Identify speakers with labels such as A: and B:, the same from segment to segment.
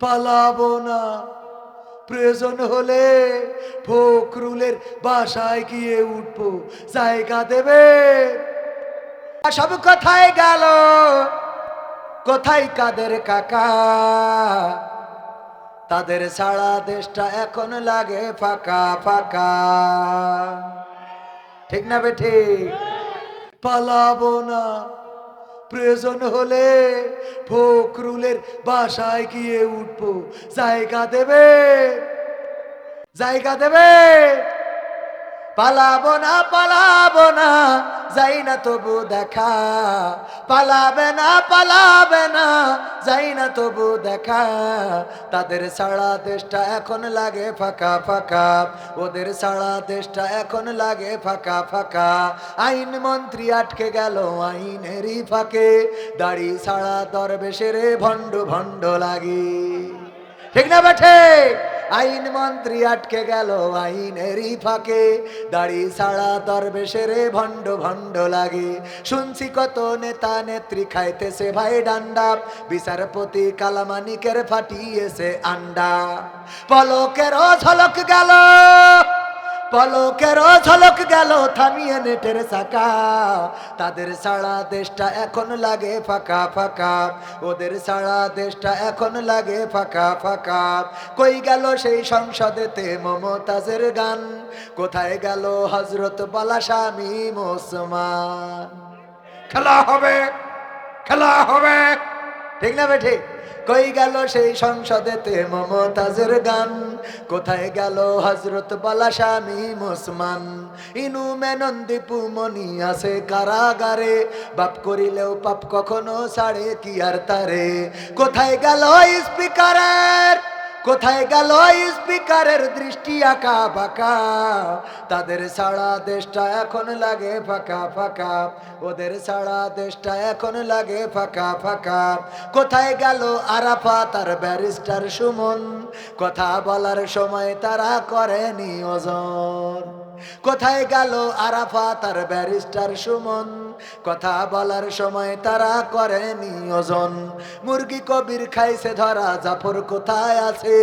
A: পালাবো না, প্রয়োজন হলে ফখরুলের বাসায় গিয়ে উঠবো, জায়গা দেবে। সব কোথায় গেল, কোথায় কাদের কাকা? তাদের সারা দেশটা এখন লাগে ফাঁকা ফাঁকা। ঠিক না বেঠি? পালাবো না, প্রয়োজন হলে ফখরুলের বাসায় গিয়ে উঠবো, জায়গা দেবে, জায়গা দেবে। পালাবো না, পালাবো না, যাই না তবু দেখা। পালাবে না, পালাবে না, যাই না তবু দেখা। তাদের সারা দেশটা এখন লাগে ফাঁকা ফাঁকা, ওদের সারা দেশটা এখন লাগে ফাঁকা ফাঁকা। আইন মন্ত্রী আটকে গেল আইনেরই ফাঁকে, দাড়ি ছাড়া দরবেশের ভণ্ড ভণ্ড লাগে। ঠিক না বেঠে? আইন মন্ত্রী আটকে গেল আইনেরই ফাঁকে, দাড়ি ছাড়া দরবেশের ভণ্ড ভণ্ড লাগে। শুনছি কত নেতা নেত্রী খাইতেছে ভাই ডান্ডা, বিচারপতি কালামানিকের ফাটিয়েছে আন্ডা। পলকেরও ঝলক গেল, পলকেরও ঝলক গেল থামিয়ে নেটের চাকা। তাদের সারা দেশটা এখন লাগে ফাঁকা ফাঁকা, ওদের সারা দেশটা এখন লাগে ফাঁকা ফাঁকা। কই গেল সেই সংসদেতে মমতাজের গান, কোথায় গেল হযরত বালা শামীম ওসমান? খেলা হবে, খেলা হবে। ঠিক না বেঠি? কই গেল সেই সংসদেতে মমতাজের গান, কোথায় গেল হযরত বালা শামীম ওসমান? ইনু মেনন দীপু মনি আছে কারাগারে, বাপ করিলেও পাপ কখনো ছাড়ে কি আর তারে। কোথায় গেল স্পিকারের, কোথায় গেল স্পিকারের দৃষ্টি আঁকা বাঁকা? তাদের সারা দেশটা এখন লাগে ফাঁকা ফাঁকা, ওদের সারা দেশটা এখন লাগে ফাঁকা ফাঁকা। কোথায় গেল আরাফাত আর ব্যারিস্টার সুমন? কথা বলার সময় তারা করেনি ওজন। কোথায় গেল আরাফাত আর ব্যারিস্টার সুমন? কথা বলার সময় তারা করেনি ওজন। মুরগি কবির খাইছে ধরা, জাফর কোথায় আছে?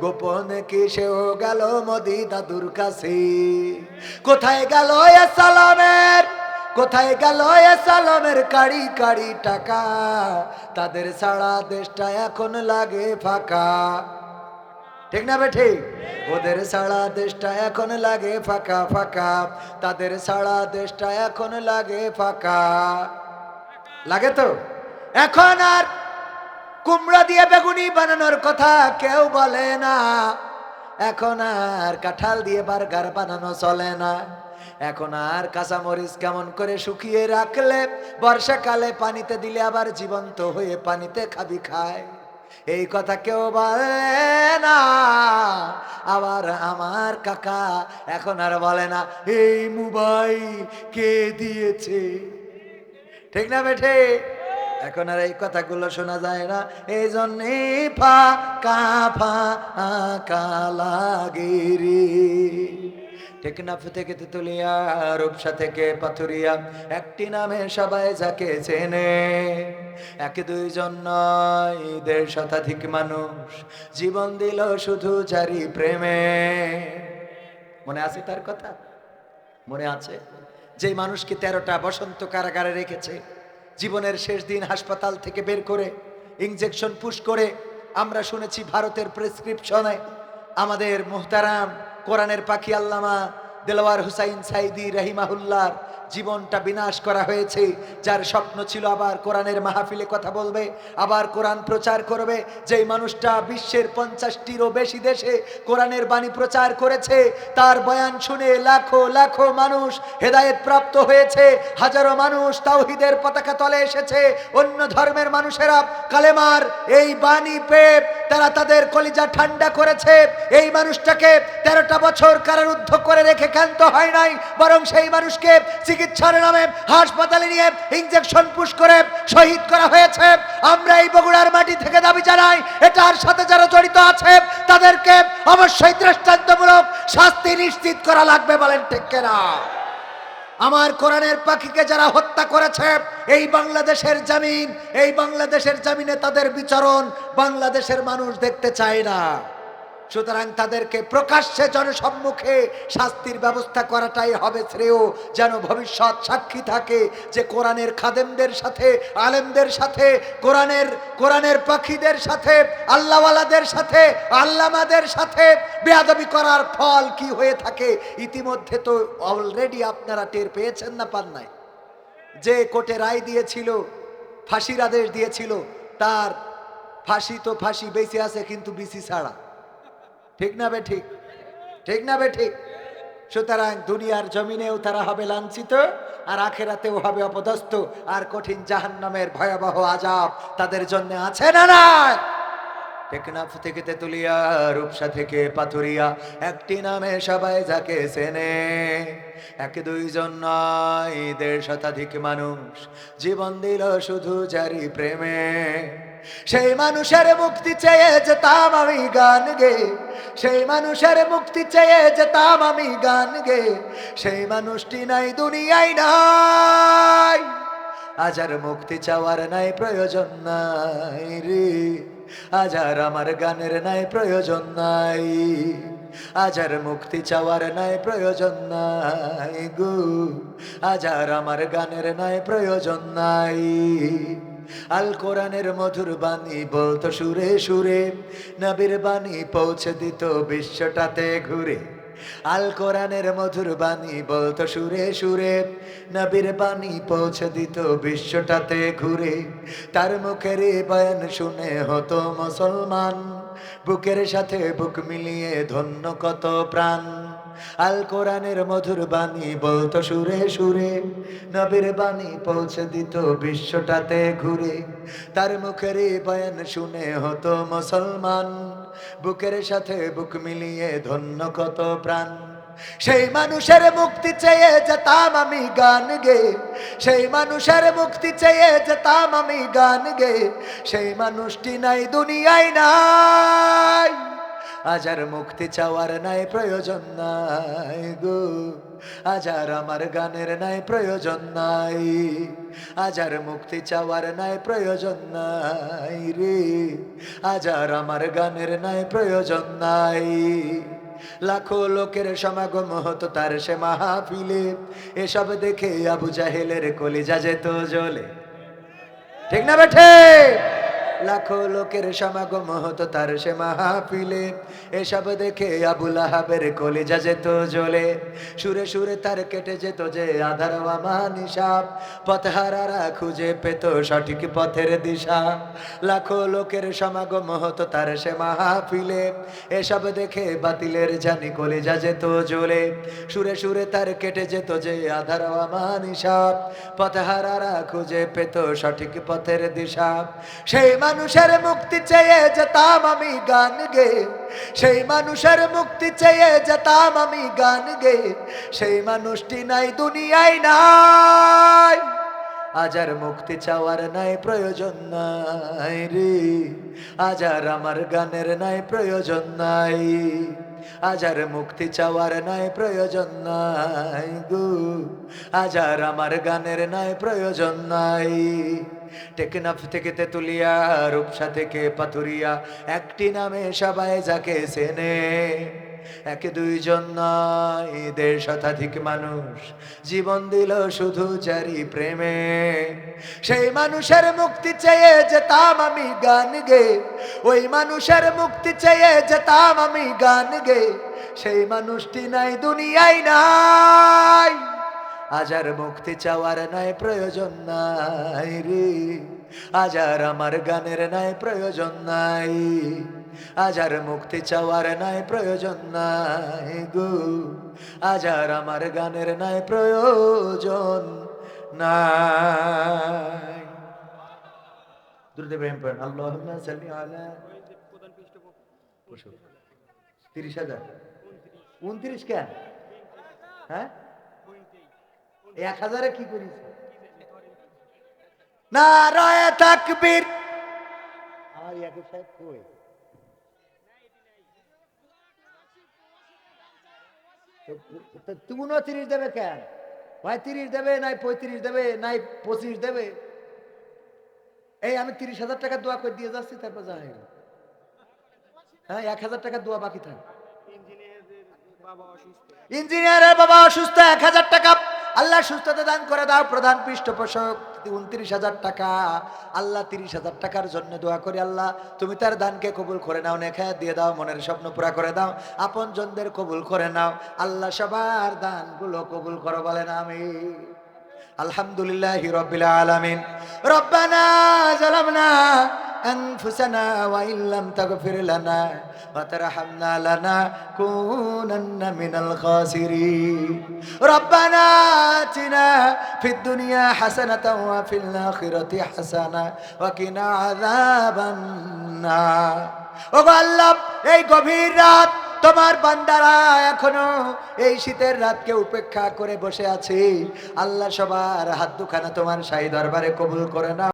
A: গোপনে কি সেও গেল মোদি দাদুর কাছে? কোথায় গেল এ সালামের, কোথায় গেল এ সালামের কাড়ি কাড়ি টাকা? তাদের সারা দেশটা এখন লাগে ফাঁকা। ঠিক না বেঠি? ওদের সারা দেশটা এখন লাগে ফাঁকা ফাঁকা, তাদের সারা দেশটা এখন লাগে ফাঁকা। লাগে তো? এখন আর কুমড়া দিয়ে বেগুনি বানানোর কথা কেউ বলে না, এখন আর কাঁঠাল দিয়ে বার্গার বানানো চলে না, এখন আর কাঁচামরিচ কেমন করে শুকিয়ে রাখলে বর্ষাকালে পানিতে দিলে আবার জীবন্ত হয়ে পানিতে খাবি খায়, এই কথা কেউ বলে না। আবার আমার কাকা এখন আর বলে না এই মোবাইল কে দিয়েছে। ঠিক না বেঠে? এখন আর এই কথাগুলো শোনা যায় না, এই জন্যে ফাঁকা ফাঁকা লাগে রে। টেকনাফ থেকে তেতুলিয়া, রূপসা থেকে পাথুরিয়া, একটি নামে সবাই যাকে চেনে। এক দুইজন নয়, ১৫০ শতাধিক মানুষ জীবন দিল শুধু জারি প্রেমে। মনে আছে তার কথা? মনে আছে? যে মানুষকে ১৩টা বসন্ত কারাগারে রেখেছে, জীবনের শেষ দিন হাসপাতাল থেকে বের করে ইনজেকশন পুশ করে, আমরা শুনেছি ভারতের প্রেসক্রিপশনে আমাদের মুহতারাম কোরআনের পাখি আল্লামা দেলোয়ার হুসাইন সাইদি রাহিমাহুল্লাহর জীবনটা বিনাশ করা হয়েছে। যার স্বপ্ন ছিল আবার কোরআনের মাহফিলে কথা বলবে, আবার কোরআন প্রচার করবে, যেই মানুষটা বিশ্বের 50টিরও বেশি দেশে কোরআনের বাণী প্রচার করেছে, তার বয়ান শুনে লাখো লাখো মানুষ হেদায়েত প্রাপ্ত হয়েছে, হাজারো মানুষ তাওহীদের পতাকা তলে এসেছে। অন্য ধর্মের মানুষেরা কালেমার এই বাণী পেয়ে তারা তাদের কলিজা ঠান্ডা করেছে। এই মানুষটাকে 13টা বছর কারারুদ্ধ করে রেখে ক্ষান্ত হয় নাই, বরং সেই মানুষকে চিকিৎসার নামে হাসপাতালে নিয়ে ইনজেকশন পুশ করে শহীদ করা হয়েছে। আমরা এই বগুড়ার মাটি থেকে দাবি জানাই, এটার সাথে যারা জড়িত আছে তাদেরকে অবশ্যই দৃষ্টান্তমূলক শাস্তি নিশ্চিত করা লাগবে। বলেন ঠিক কিনা? আমার কোরআনের পাখিকে যারা হত্যা করেছে, এই বাংলাদেশের জমিন, এই বাংলাদেশের জমিনে তাদের বিচরণ বাংলাদেশের মানুষ দেখতে চায় না। সুতরাং তাদেরকে প্রকাশ্যে জনসম্মুখে শাস্তির ব্যবস্থা করাটাই হবে শ্রেয়, যেন ভবিষ্যৎ সাক্ষী থাকে যে কোরআনের খাদেমদের সাথে, আলেমদের সাথে, কোরআনের পাখিদের সাথে, আল্লাহওয়ালাদের সাথে, আল্লামাদের সাথে বেয়াদবি করার ফল কি হয়ে থাকে ইতিমধ্যে তো অলরেডি আপনারা টের পেয়েছেন না পান নাই? যে কোর্টে রায় দিয়েছিল, ফাঁসির আদেশ দিয়েছিল, তার ফাঁসি তো ফাঁসি বেঁচে আছে, কিন্তু বিসি ছাড়া। ঠিক না বে ঠিক? ঠিক না বে ঠিক? সুতরাং দুনিয়ার জমিনেও তারা হবে লাঞ্ছিত, আর আখেরাতেও হবে অপদস্থ, আর কঠিন জাহান্নামের ভয়াবহ আযাব তাদের জন্য আছে না নাই? টেকনাফ থেকে তেতুলিয়া, রূপসা থেকে পাথুরিয়া, একটি নামে সবাই যাকে চেনে। এক দুইজন নয়, ১.৫ শতাধিক মানুষ জীবন দিল শুধু জারি প্রেমে। সেই মানুষের মুক্তি চেয়ে যেতাম আমি গান গে, সেই মানুষের মুক্তি চেয়ে যেতাম আমি গান গে, সেই মানুষটি নাই দুনিয়ায় নাই। আজ আর মুক্তি চাওয়ার নাই প্রয়োজন নাই রে, আজ আর আমার গানের নাই প্রয়োজন নাই, আজ আর মুক্তি চাওয়ার নাই প্রয়োজন নাই গো, আজ আর আমার গানের নাই প্রয়োজন নাই। আল কোরআনের মধুর বাণী বলতো সুরে সুরে, নবীর বাণী পৌঁছে দিত বিশ্বটাতে ঘুরে। আল কোরআনের মধুর বাণী বলতো সুরে সুরে, নবীর বাণী পৌঁছে দিত বিশ্বটাতে ঘুরে। তার মুখের বয়ান শুনে হতো মুসলমান, বুকের সাথে বুক মিলিয়ে ধন্য কত প্রাণ। আল কোরআনের মধুর বাণী বলতো সুরে সুরে, নবীর বাণী পৌঁছে দিত বিশ্বটাতে ঘুরে। তার মুখের বয়ান শুনে হতো মুসলমান, বুকের সাথে বুক মিলিয়ে ধন্য কত প্রাণ। সেই মানুষের মুক্তি চেয়ে যেতাম আমি গান গে, সেই মানুষের মুক্তি চেয়ে যেতাম আমি গান গে, সেই মানুষটি নাই দুনিয়ায় নাই। আজ আর মুক্তি চাওয়ার নাই প্রয়োজন নাই গো, আজ আর আমার গানের নাই প্রয়োজন নাই, আজ আর মুক্তি চাওয়ার নাই প্রয়োজন নাই রে, আজ আর আমার গানের নাই প্রয়োজন নাই। লাখো লোকের সমাগম হতো তার সে মাহফিলে, এসব দেখে আবু জাহেলের কলিজা যেত জ্বলে। ঠিক না বেঠে? লাখো লোকের সমাগম হতো তার সে মাহফিলে, এসব দেখে আবু লাহাবের কলিজা যেত জ্বলে। সুরে সুরে তার কেটে যেত যে আধার আমানিশাপ, পথহারারা খুঁজে পেত সঠিক পথের দিশা। লাখো লোকের সমাগম হতো তার সে মাহফিলে, এসব দেখে বাতিলের জানি কলিজা যেত জ্বলে। সুরে সুরে তার কেটে যেত যে আধার আমানিশাপ, পথহারারা খুঁজে পেত সঠিক পথের দিশা। সেই মানুষের মুক্তি চেয়ে যেতাম আমি গান গে, সেই মানুষের মুক্তি চেয়ে যেতাম আমি গান গে, সেই মানুষটি নাই দুনিয়ায় নাই। আজ আর মুক্তি চাওয়ার নাই প্রয়োজন নাই রে, আজ আর আমার গানের নাই প্রয়োজন নাই, আজ আর মুক্তি চাওয়ার নাই প্রয়োজন নাই গো, আজ আর আমার গানের নাই প্রয়োজন নাই। টেকনাফ থেকে তেতুলিয়া, রূপসা থেকে পাথুরিয়া, একটি নামে সবাই যাকে চেনে। এক দুইজন নয়, ১.৫ শতাধিক মানুষ জীবন দিল শুধু জারি প্রেমে। সেই মানুষের মুক্তি চেয়ে যেতাম আমি গান গে, ওই মানুষের মুক্তি চেয়ে যেতাম আমি গান গে, সেই মানুষটি নাই দুনিয়ায় নাই। আজ আর মুক্তি চাওয়ার নাই প্রয়োজন নাই রে, আজ আর আমার গানের নাই প্রয়োজন নাই, আজ আর মুক্তি চাওয়ার নাই প্রয়োজন নাই গো, আজ আর আমার গানের নাই প্রয়োজন নাই। দুরূদ ইব্রাহিম পড়েন, আল্লাহুম্মা সাল্লি আলা। ৩০,০০০ ২৯ কেন? হ্যাঁ, ১,০০০ কি করিস? নারায়ে তাকবীর। আমার ইয়াকুব সাহেব কই? ২৯ দেবে কেন? ভাই 30 দেবে, নাই 35 দেবে, নাই 25 দেবে। এই আমি 30,000 টাকা দোয়া করে দিয়ে যাচ্ছি, তারপর যা হয়ে গেল। হ্যাঁ, 1,000 টাকা দোয়া বাকি থাকে। ইঞ্জিনিয়ারের বাবা অসুস্থ, 1,000 টাকা আল্লাহ সুস্থতা দান করে দাও। প্রধান পৃষ্ঠপোষক 29,000 টাকা। আল্লাহ 30,000 টাকার জন্য দোয়া করি, আল্লাহ তুমি তার দানকে কবুল করে নাও, নেখায়া দিয়ে দাও, মনের স্বপ্ন পুরা করে দাও, আপন জনদের কবুল করে নাও। আল্লাহ সবার দানগুলো কবুল করো, বলেন আমিন। আলহামদুলিল্লাহি রাব্বিল আলামিন। রব্বানা যালামনা আনফুসানা ওয়া ইল্লাম তাগফির লানা ওয়া তারহামনা লানাকুনান্না মিনাল খাসিরিন। রব্বানা আতিনা ফিদ দুনিয়া হাসানাতাও ওয়া ফিল আখিরাতি হাসানা ওয়া কিনা আযাবান নার। ওগো আল্লাহ, এই গভীর রাত তোমার বান্দারা এখনো এই শীতের রাতকে উপেক্ষা করে বসে আছে। আল্লাহ সবার হাত দুখানা তোমার শাহী দরবারে কবুল করে নাও।